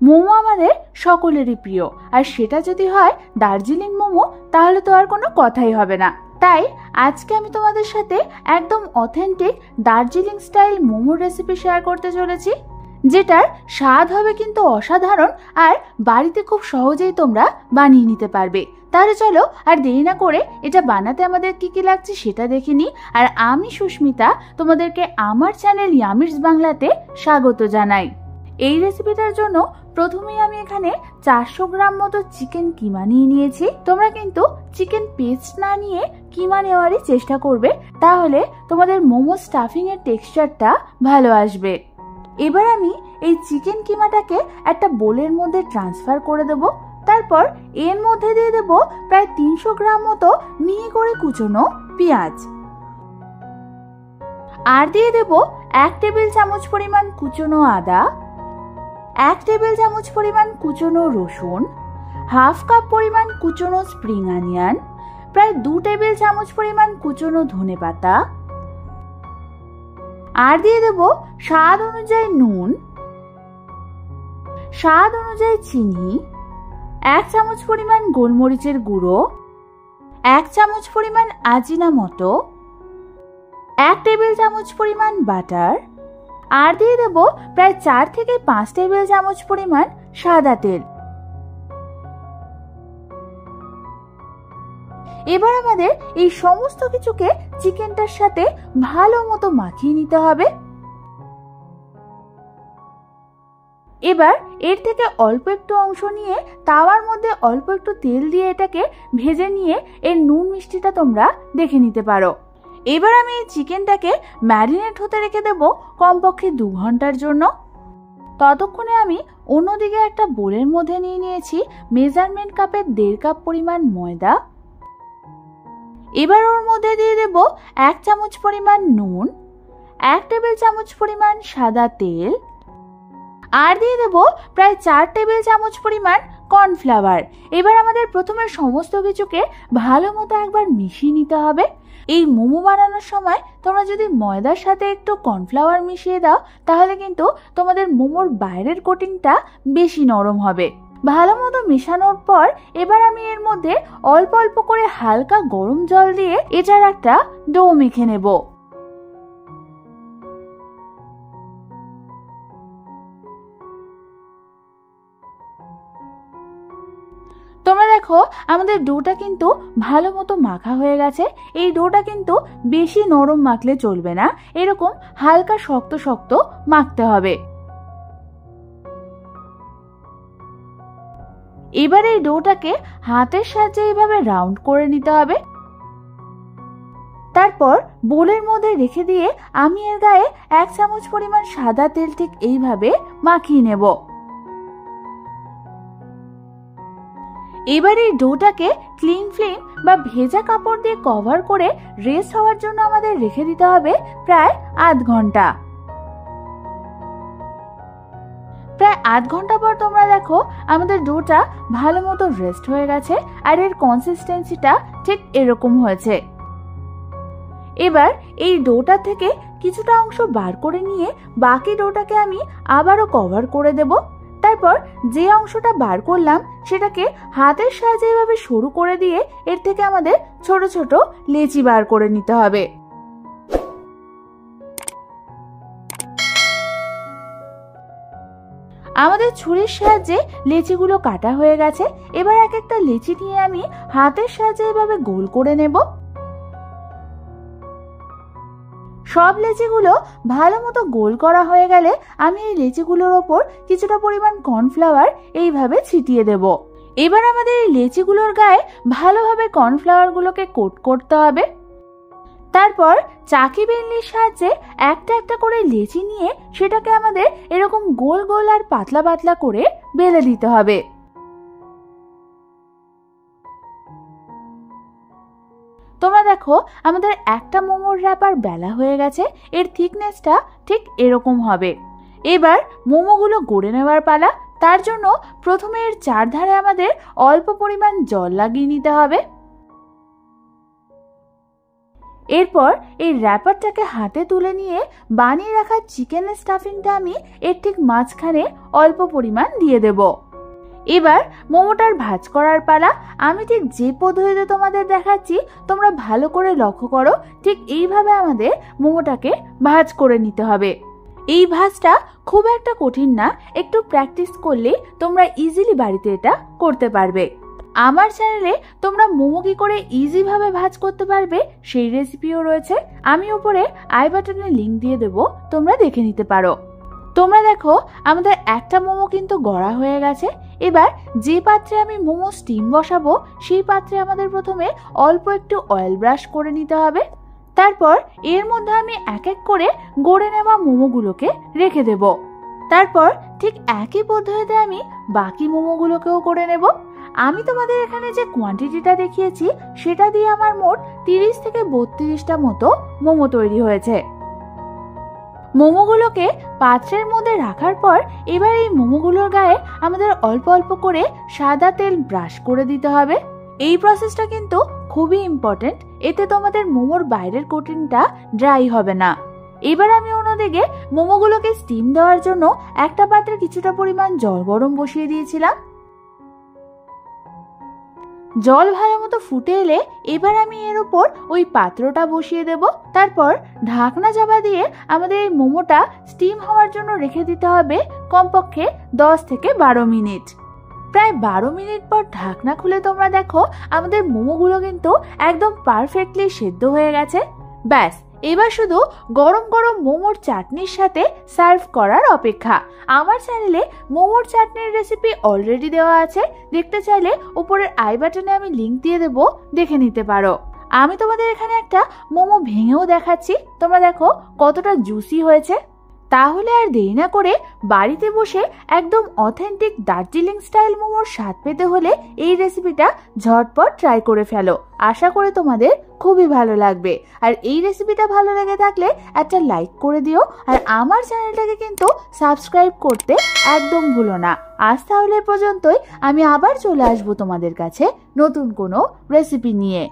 মোমো আমাদের সকলেরই প্রিয়, আর সেটা যদি হয় দার্জিলিং মোমো তাহলে তো আর কোনো কথাই হবে না। তাই আজকে আমি তোমাদের সাথে একদম অথেন্টিক দার্জিলিং স্টাইল মোমোর রেসিপি শেয়ার করতে চলেছি, যেটার স্বাদ হবে কিন্তু অসাধারণ, আর বাড়িতে খুব সহজেই তোমরা বানিয়ে নিতে পারবে। তাহলে চলো আর দেরি না করে এটা বানাতে আমাদের কি কি লাগছে সেটা দেখে নিই। আর আমি সুস্মিতা তোমাদেরকে আমার চ্যানেল ইয়ামির্স বাংলাতে স্বাগত জানাই। এই রেসিপিটার জন্য প্রথমেই আমি এখানে 400 গ্রাম মতো চিকেন কিমা নিয়ে নিয়েছি। তোমরা কিন্তু চিকেন পেস্ট না নিয়ে কিমা নেওয়ারই চেষ্টা করবে, তাহলে তোমাদের মোমো স্টাফিং এর টেক্সচারটা ভালো আসবে। এবার আমি এই চিকেন কিমাটাকে একটা বোলের মধ্যে ট্রান্সফার করে দেব। তারপর এর মধ্যে দিয়ে দেব প্রায় 300 গ্রাম মতো মিহি করে কুচনো পেঁয়াজ, আর দিয়ে দেব 1 টেবিল চামচ পরিমাণ কুচনো আদা, 1 টেবিল চামচ পরিমাণ কুচনো রসুন, হাফ কাপ পরিমাণ কুচনো স্প্রিং অনিয়ন, প্রায় 2 টেবিল চামচ পরিমাণ কুচনো ধনেপাতা, আর দিয়ে দেব স্বাদ অনুযায়ী নুন, স্বাদ অনুযায়ী চিনি, 1 চামচ পরিমাণ গোলমরিচের গুঁড়ো, 1 চামচ পরিমাণ আজিনামোটো, 1 টেবিল চামচ পরিমাণ বাটার, আর দিয়ে দেব প্রায় 4 থেকে 5 টেবিল চামচ পরিমাণ সাদা তেল। এবার আমাদের এই সমস্ত কিছুকে চিকেনটার সাথে ভালো মতো মাখিয়ে নিতে হবে। এবার এর থেকে অল্প একটু অংশ নিয়ে তাওয়ার মধ্যে অল্প একটু তেল দিয়ে এটাকে ভেজে নিয়ে এর নুন মিষ্টিটা তোমরা দেখে নিতে পারো। এবার আমি এই চিকেনটাকে ম্যারিনেট হতে রেখে দেব কমপক্ষে 2 ঘন্টার জন্য। ততক্ষণে আমি অন্যদিকে একটা বোলের মধ্যে নিয়ে নিয়েছি মেজারমেন্ট কাপের 1.5 কাপ পরিমাণ ময়দা। এবার ওর মধ্যে দিয়ে দেব 1 চামচ পরিমাণ নুন, 1 টেবিল চামচ পরিমাণ সাদা তেল, আর দিয়ে দেব প্রায় 4 টেবিল চামচ পরিমাণ কর্নফ্লাওয়ার। এবার আমাদের প্রথমে সমস্ত কিছুকে ভালো মতো একবার মিশিয়ে নিতে হবে। এই মোমো বানানোর সময় তোমরা যদি ময়দার সাথে একটু কর্নফ্লাওয়ার মিশিয়ে দাও, তাহলে কিন্তু তোমাদের মোমোর বাইরের কোটিংটা বেশি নরম হবে। ভালো মতো মেশানোর পর এবার আমি এর মধ্যে অল্প অল্প করে হালকা গরম জল দিয়ে এটার একটা ডো মেখে নেব। তোমরা দেখো আমাদের ডোটা কিন্তু ভালো মতো মাখা হয়ে গেছে। এই ডোটা কিন্তু বেশি নরম মাখলে চলবে না, এরকম হালকা শক্ত শক্ত মাখতে হবে। এবার এই ডোটাকে হাতের সাহায্যে এইভাবে রাউন্ড করে নিতে হবে। তারপর বোলের মধ্যে রেখে দিয়ে আমি এর গায়ে 1 চামচ পরিমাণ সাদা তেল ঠিক এইভাবে মাখিয়ে নেব। এবার এই ডোটাকে ক্লিন ফিল্ম বা ভেজা কাপড় দিয়ে কভার করে রেস্ট হওয়ার জন্য আমাদের রেখে দিতে হবে প্রায় আধ ঘন্টা। প্রায় আধ ঘন্টা পর তোমরা দেখো আমাদের ডোটা ভালো মতো রেস্ট হয়ে গেছে, আর এর কনসিস্টেন্সিটা ঠিক এরকম হয়েছে। এবার এই ডোটা থেকে কিছুটা অংশ বার করে নিয়ে বাকি ডোটাকে আমি আবারও কভার করে দেব। তারপর যে অংশটা বার করলাম সেটাকে হাতের সাহায্যে এভাবে সরু করে দিয়ে এর থেকে আমাদের ছোট ছোট লেচি বার করে নিতে হবে। আমাদের ছুরির সাহায্যে লেচিগুলো কাটা হয়ে গেছে। এবার এক একটা লেচি নিয়ে আমি হাতের সাহায্যে এভাবে গোল করে নেব। সব লেচিগুলো ভালো মতো গোল করা হয়ে গেলে আমি এই লেচিগুলোর ওপর কিছুটা পরিমাণ কর্নফ্লাওয়ার এইভাবে ছিটিয়ে দেব। এবার আমাদের এই লেচিগুলোর গায়ে ভালোভাবে কর্নফ্লাওয়ার গুলোকে কোট করতে হবে। তারপর চাকি বেলনির সাহায্যে একটা একটা করে লেচি নিয়ে সেটাকে আমাদের এরকম গোল গোল আর পাতলা পাতলা করে বেলে দিতে হবে। তোমরা দেখো আমাদের একটা মোমোর র্যাপার বেলা হয়ে গেছে। এর থিকনেসটা ঠিক এরকম হবে। এবার মোমোগুলো গড়ে নেওয়ার পালা। তার জন্য প্রথমে এর চারধারে আমাদের অল্প পরিমাণ জল লাগিয়ে নিতে হবে। এরপর এই র্যাপারটাকে হাতে তুলে নিয়ে বানিয়ে রাখা চিকেনের স্টাফিংটা আমি এর ঠিক মাঝখানে অল্প পরিমাণ দিয়ে দেব। এবার মোমোটার ভাঁজ করার পালা। আমি ঠিক যে পদ্ধতিতে তোমাদের দেখাচ্ছি তোমরা ভালো করে লক্ষ্য করো, ঠিক এইভাবে আমাদের মোমোটাকে ভাঁজ করে নিতে হবে। এই ভাঁজটা খুব একটা কঠিন না, একটু প্র্যাকটিস করলে তোমরা ইজিলি বাড়িতে এটা করতে পারবে। আমার চ্যানেলে তোমরা মোমো কি করে ইজি ভাবে ভাঁজ করতে পারবে সেই রেসিপিও রয়েছে, আমি উপরে আই বাটনে লিংক দিয়ে দেব, তোমরা দেখে নিতে পারো। তোমরা দেখো আমাদের একটা মোমো কিন্তু গড়া হয়ে গেছে। এবার যে পাত্রে আমি মোমো স্টিম বসাবো সেই পাত্রে আমাদের প্রথমে অল্প একটু অয়েল ব্রাশ করে নিতে হবে। তারপর এর মধ্যে আমি এক এক করে গড়ে নেওয়া মোমোগুলোকে রেখে দেব। তারপর ঠিক একই পদ্ধতিতে আমি বাকি মোমোগুলোকেও করে নেব। আমি তোমাদের এখানে যে কোয়ান্টিটিটা দেখিয়েছি সেটা দিয়ে আমার মোট 30 থেকে 32টা মতো মোমো তৈরি হয়েছে। মোমোগুলোকে পাত্রের মধ্যে রাখার পর এবার এই মোমোগুলোর গায়ে আমাদের অল্প অল্প করে সাদা তেল ব্রাশ করে দিতে হবে। এই প্রসেসটা কিন্তু খুবই ইম্পর্টেন্ট, এতে তোমাদের মোমোর বাইরের কোটিংটা ড্রাই হবে না। এবার আমি অন্যদিকে মোমোগুলোকে স্টিম দেওয়ার জন্য একটা পাত্রে কিছুটা পরিমাণ জল গরম বসিয়ে দিয়েছিলাম। জল ভালো মতো ফুটে এলে এবার আমি এর উপর ওই পাত্রটা বসিয়ে দেব। তারপর ঢাকনা চাপা দিয়ে আমাদের এই মোমোটা স্টিম হওয়ার জন্য রেখে দিতে হবে কমপক্ষে 10 থেকে 12 মিনিট। প্রায় 12 মিনিট পর ঢাকনা খুলে তোমরা দেখো আমাদের মোমোগুলো কিন্তু একদম পারফেক্টলি সেদ্ধ হয়ে গেছে। ব্যাস, এবার শুধু গরম গরম মোমোর চাটনির সাথে সার্ভ করার অপেক্ষা। আমার চ্যানেলে মোমোর চাটনির রেসিপি অলরেডি দেওয়া আছে, দেখতে চাইলে উপরের আই বাটনে আমি লিংক দিয়ে দেবো, দেখে নিতে পারো। আমি তোমাদের এখানে একটা মোমো ভেঙেও দেখাচ্ছি, তোমরা দেখো কতটা জুসি হয়েছে। তাহলে আর দেরি না করে বাড়িতে বসে একদম অথেন্টিক দার্জিলিং স্টাইল মোমোর স্বাদ পেতে হলে এই রেসিপিটা ঝটপট ট্রাই করে ফেলো। আশা করি তোমাদের খুবই ভালো লাগবে। আর এই রেসিপিটা ভালো লেগে থাকলে একটা লাইক করে দিও, আর আমার চ্যানেলটাকে কিন্তু সাবস্ক্রাইব করতে একদম ভুলো না। আজ তাহলে পর্যন্তই, আমি আবার চলে আসবো তোমাদের কাছে নতুন কোনো রেসিপি নিয়ে।